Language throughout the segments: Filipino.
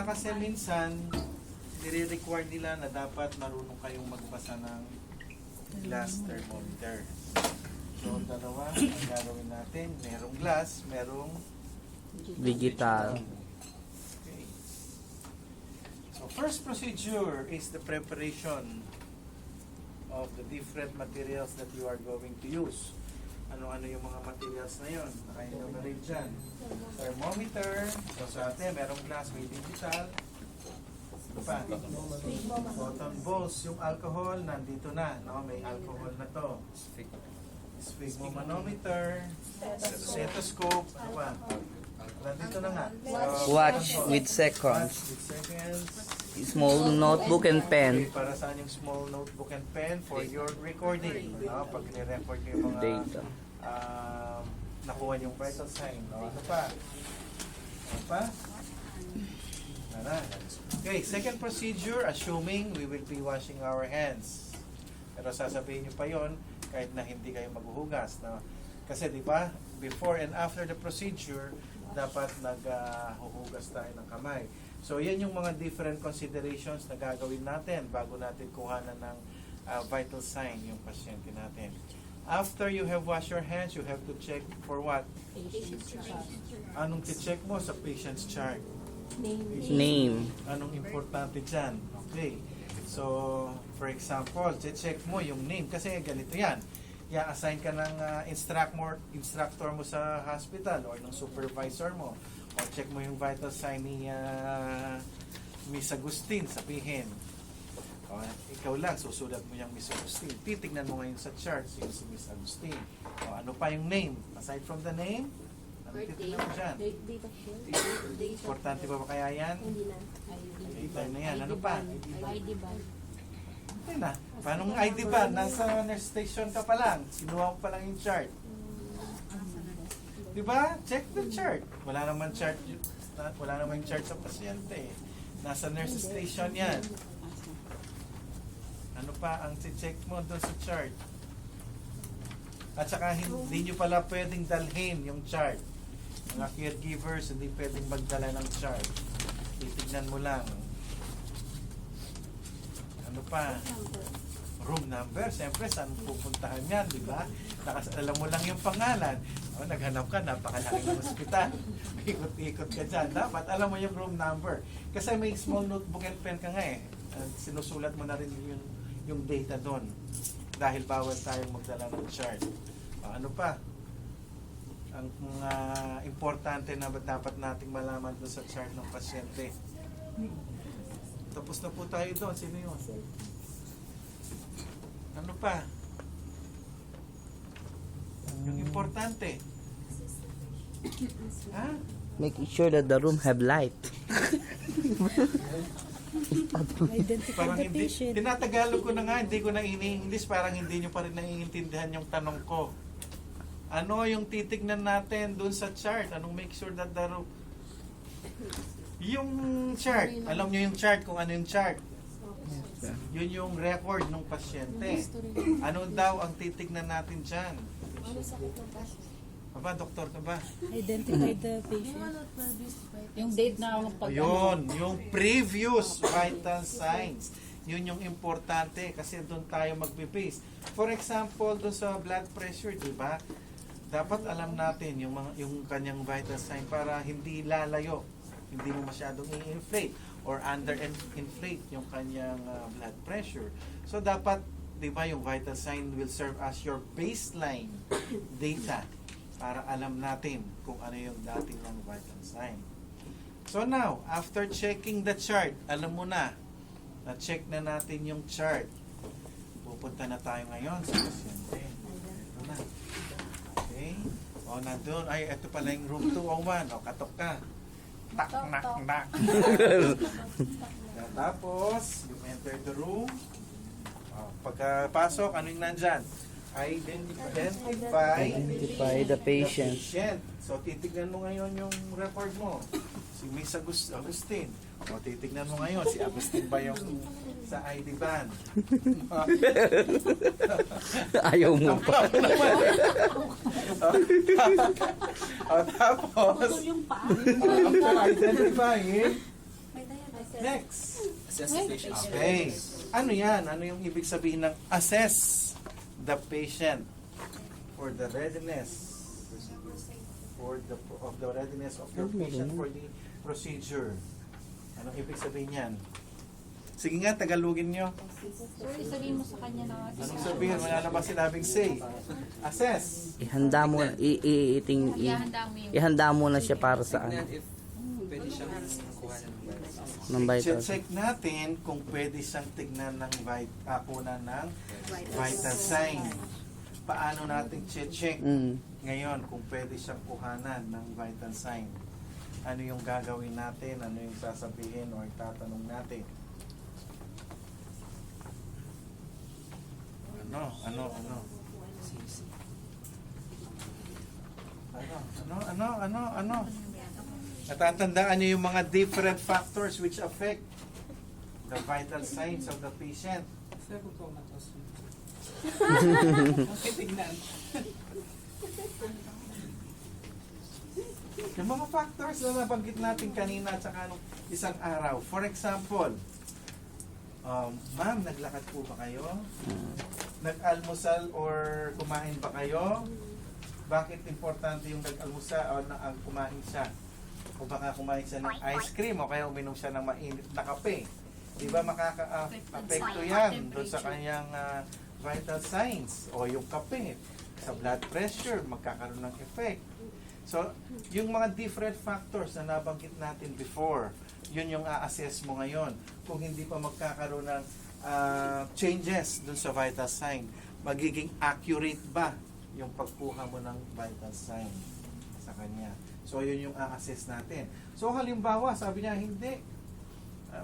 Kasi minsan, nire-require nila na dapat marunong kayong magbasa ng glass thermometer. So, dalawa ang gagawin natin. Merong glass, merong Digital. Okay. So, first procedure is the preparation of the different materials that you are going to use. Ano-ano yung mga materials na yun? Naka-enumerate dyan. Thermometer. So, sa atin, merong glass, may digital. Ano pa? Cotton balls. Yung alcohol, nandito na. No? May alcohol na to. Sphygmomanometer. Stethoscope. Ano pa? Nandito na nga. Watch with Watch seconds. with seconds. Small notebook and pen. Okay, para saan yung small notebook and pen for your recording. No? Pag nire-record nyo yung mga Data. nakuha yung vital sign. No? Ano pa? Ano pa? Ano? Okay, second procedure, assuming we will be washing our hands. Pero sasabihin nyo pa yon kahit na hindi kayo maghuhugas. No? Kasi di ba, before and after the procedure, dapat naghuhugas tayo ng kamay. So, yan yung mga different considerations na gagawin natin bago natin kuhanan ng vital sign yung pasyente natin. After you have washed your hands, you have to check for what? Anong check mo sa patient's chart? Name. Anong importante dyan? Okay. So, for example, check mo yung name kasi ganito yan. I-assign ka ng instructor mo sa hospital or ng supervisor mo. O check mo yung vital sign ni Miss Agustin, sabihin. O, ikaw lang, susulat mo yung Miss Agustin. Titignan mo ngayon sa chart yung si Miss Agustin. O, ano pa yung name? Aside from the name, ano titignan mo dyan? Importante ba kaya yan? Hindi na. Tayo na yan. Ano pa? ID ba? Okay na. Paano ID ba? Nasa nurse station ka pa lang. Sinuha mo pa lang yung chart. Diba? Check the chart. Wala naman chart. Wala naman chart sa pasyente. Nasa nurse station yan. Ano pa ang check mo doon sa chart? At saka hindi nyo pala pwedeng dalhin yung chart. Mga caregivers hindi pwedeng magdala ng chart. Titignan mo lang. Ano pa? Room number. Siyempre, saan pupuntahan yan, di ba? Alam mo lang yung pangalan. O, naghanap ka, napakalaki ng ospital. Ikot-ikot ka dyan. Dapat alam mo yung room number. Kasi may small notebook and pen ka nga eh. Sinusulat mo na rin yung data doon. Dahil bawal tayong magdala ng chart. O, ano pa? Ang mga importante na dapat nating malaman doon sa chart ng pasyente. Tapos na po tayo doon. Sino yun? Ano pa? Yung importante. Ha? Making sure that the room have light. Parang hindi. Tinatagalog ko na nga, hindi ko na ini-English. Parang hindi nyo pa rin naiintindihan yung tanong ko. Ano yung titignan natin dun sa chart? Anong make sure that the room... Yung chart. Alam nyo yung chart kung ano yung chart. Yun yung record ng pasyente. Ano daw ang titignan natin dyan? Ano sakit ng pasyente? Aba, doktor ka ba? Identify the patient. Yung date na pag Yun, yung previous vital signs. Yun yung importante kasi doon tayo magbe-base. For example, doon sa blood pressure, di ba? Dapat alam natin yung kanyang vital sign para hindi lalayo. Hindi mo masyadong i-inflate or under-inflate yung kanyang blood pressure. So, dapat, di ba, yung vital sign will serve as your baseline data para alam natin kung ano yung dating ng vital sign. So, now, after checking the chart, alam mo na-check na natin yung chart. Pupunta na tayo ngayon sa pasyente. Ito na. Okay? O, nandun. Ay, ito pala yung room 201. O, katok ka. Tak, nak, nak. Tapos, you enter the room. Pagkapasok, ano yung nandyan? Identify the patient. So, titignan mo ngayon yung record mo. Si Miss Agustin. O, titignan mo ngayon, si Agustin ba yung sa ID ban? Ayaw mo pa. O, tapos, after identifying, Next. Assess the patient's Okay. readiness. Ano yan? Ano yung ibig sabihin ng assess the patient for the readiness of the readiness of your patient for the procedure? Anong ibig sabihin yan? Sige nga, Tagalogin nyo. Sir, isabihin mo sa kanya na Anong sabihin? Wala na ba sinabing say? Assess. Ihanda mo, ihanda mo na siya para sa Tignan ano, if pwede siyang kuha ng virus. ng vital. Check natin kung pwede siyang tignan ng kunan ng vital sign. Paano natin check ngayon kung pwede siyang kuhanan ng vital sign? Ano yung gagawin natin? Ano yung sasabihin o tatanong natin? Ano? Ano? Natatandaan niyo yung mga different factors which affect the vital signs of the patient. Sir, kung comatose. Okay, tignan. Yung mga factors na nabanggit natin kanina at saka nung isang araw. For example, ma'am, naglakad po ba kayo? Nag-almusal or kumain ba kayo? Bakit importante yung nag-almusal o kumain siya? O baka kumain siya ng ice cream o kaya uminom siya ng mainit na kape. Di ba makaka-apekto yan doon sa kanyang vital signs o yung kape sa blood pressure, magkakaroon ng effect. So, yung mga different factors na nabanggit natin before, yun yung a-assess mo ngayon. Kung hindi pa magkakaroon ng changes dun sa vital sign, magiging accurate ba yung pagkuha mo ng vital sign sa kanya. So, yun yung a-assess natin. So, halimbawa, sabi niya, hindi.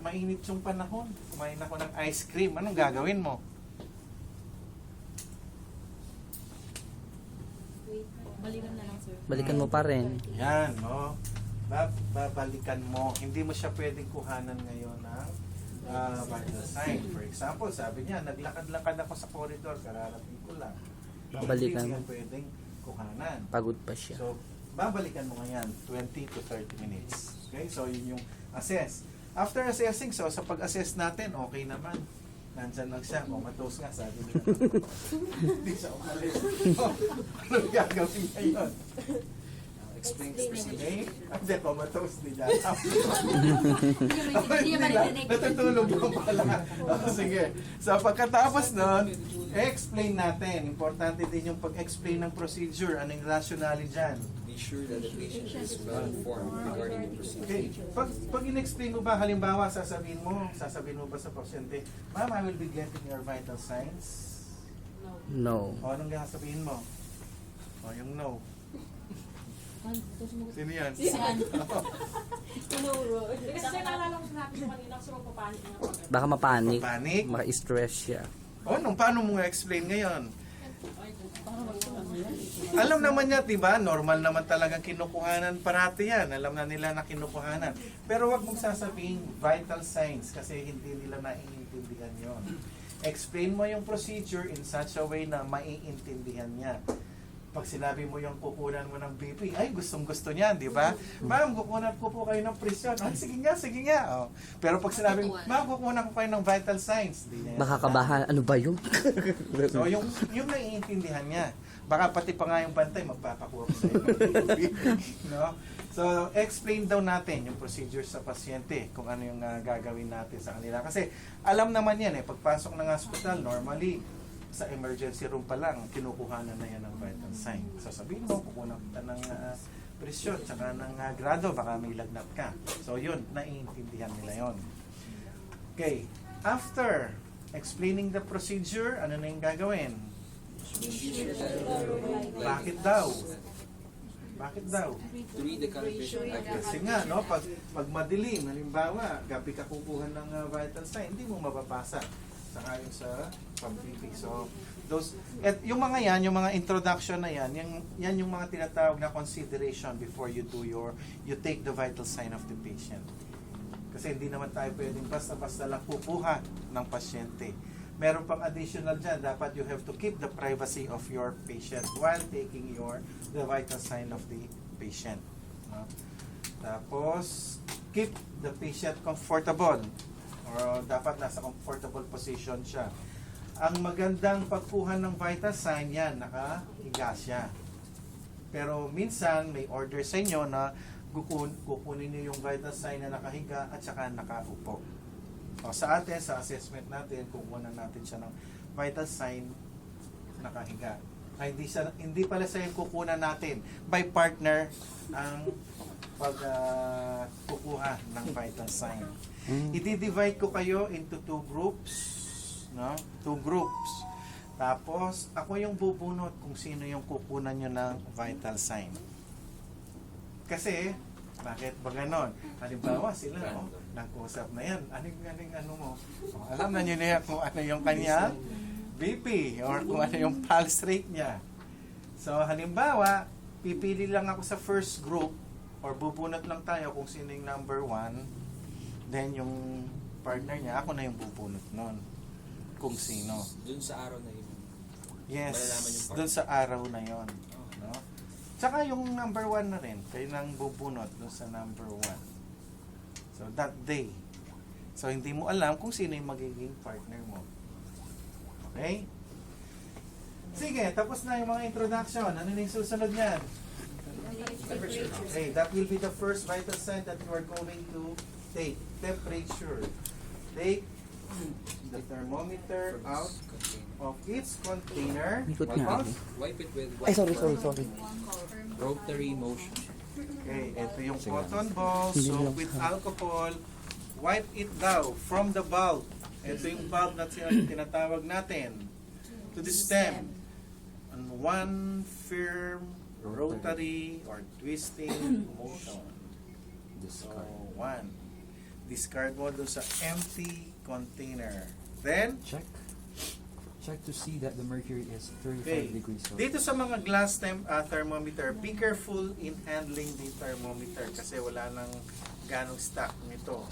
Mainit yung panahon. Kumain ako ng ice cream. Anong gagawin mo? Balikan na lang, sir. Balikan mo pa rin. Yan, no? Babalikan mo. Hindi mo siya pwedeng kuhanan ngayon ng vital sign. For example, sabi niya, naglakad-lakad ako sa corridor, kararating ko lang. Babalikan Hindi mo. mo pwedeng kuhanan. Pagod pa siya. So, babalikan mo ngayon 20 to 30 minutes. Okay? So, yun yung assess. After assessing, so sa pag-assess natin, okay naman. Nandyan lang siya, comatose nga, sabi niya. Hindi siya umalis. Anong gagawin ngayon? Explain this procedure. Okay? Hindi, comatose, di dyan. Hindi niya marinig. Natutulog lang pala. Sige. So, pagkatapos nun, explain natin. Importante din yung pag-explain ng procedure. Anong rationale dyan? Be sure that the patient is well informed regarding the procedure. Okay. Pag in-explain mo ba, halimbawa, sasabihin mo ba sa pasyente, Ma'am, I will be getting your vital signs. No. O, anong sasabihin mo? O, yung no. Sino yan? Kasi naalala ko sinabi ko kanina, kasi magpapanik na ako. Baka mapanik. Panic? Maka-stress siya. O, paano mo explain ngayon? Alam naman niya, diba? Normal naman talagang kinukuhanan parati yan. Alam na nila na kinukuhanan. Pero wag mong sasabihin vital signs kasi hindi nila naiintindihan yon. Explain mo yung procedure in such a way na maiintindihan niya. Pag sinabi mo yung kukunan mo ng BP, ay gustong-gusto niyan, di ba? Ma'am, kukunan ko po kayo ng presyon. Ay, sige nga. Oh. Pero pag sinabi mo, ma'am, kukunan ko kayo ng vital signs. Di niya yan. Baka kabahan. Ano ba yun? So, yung naiintindihan niya. Baka pati pa nga yung bantay, magpapakuha ko sa'yo. No? So, explain daw natin yung procedure sa pasyente, kung ano yung gagawin natin sa kanila. Kasi, alam naman yan pagpasok ng hospital, normally, sa emergency room pa lang, kinukuhanan na yan ng vital sign. So, sabihin mo, kukunan kita ng presyon, tsaka ng grado, baka may lagnat ka. So, yun, naiintindihan nila yon. Okay. After explaining the procedure, ano na yung gagawin? Bakit daw? To read the calibration Kasi accuracy. nga, no, pag madilim, halimbawa, gabi ka kukuha ng vital sign, hindi mo mababasa sa ayon sa pag-briefing. So, yung mga introduction na yan yung mga tinatawag na consideration before you take the vital sign of the patient. Kasi hindi naman tayo pwedeng basta-basta lang kukuha ng pasyente. Meron pang additional dyan, dapat you have to keep the privacy of your patient while taking the vital sign of the patient. No? Tapos, keep the patient comfortable or dapat nasa comfortable position siya. Ang magandang pagkuha ng vital sign yan, nakahiga siya. Pero minsan may order sa inyo na kukunin niyo yung vital sign na nakahiga at saka nakaupo. O, sa atin, sa assessment natin, kukuha natin siya ng vital sign nakahiga. Ay, hindi pala sa yung kukunan natin. By partner ang kukuha ng vital sign. I-divide ko kayo into 2 groups. No? 2 groups. Tapos, ako yung bubunot kung sino yung kukunan nyo ng vital sign. Kasi, bakit ba ganon? Halimbawa sila, nag-usap na yan. Ano mo? Alam na nyo na kung ano yung kanya BP or kung ano yung pulse rate niya. So, halimbawa, pipili lang ako sa first group or bubunot lang tayo kung sino yung number 1. Then, yung partner niya, ako na yung bubunot nun. Kung sino. Dun sa araw na yun. Yes, Malalaman yung partner. dun sa araw na yon. No? Tsaka yung number 1 na rin, kayo nang bubunot dun sa number 1. So, that day. So, hindi mo alam kung sino yung magiging partner mo. Okay? Sige, tapos na yung mga introduction. Ano na yung susunod niyan? Okay, that will be the first vital sign that you are going to take. Temperature. Take the thermometer out of its container. Ikot nga. Tapos, Wipe it with Ay, sorry. rotary motion. okay, ito yung cotton ball. Hindi So, lang. with alcohol, wipe it down from the bulb. Ito yung bulb na tinatawag natin. To the stem. On one firm rotary or twisting motion. So, 1. Discard mo doon sa empty container. Then, Check to see that the mercury is 35 okay, degrees Celsius. dito sa mga glass thermometer, be careful in handling the thermometer kasi wala nang ganong stock nito.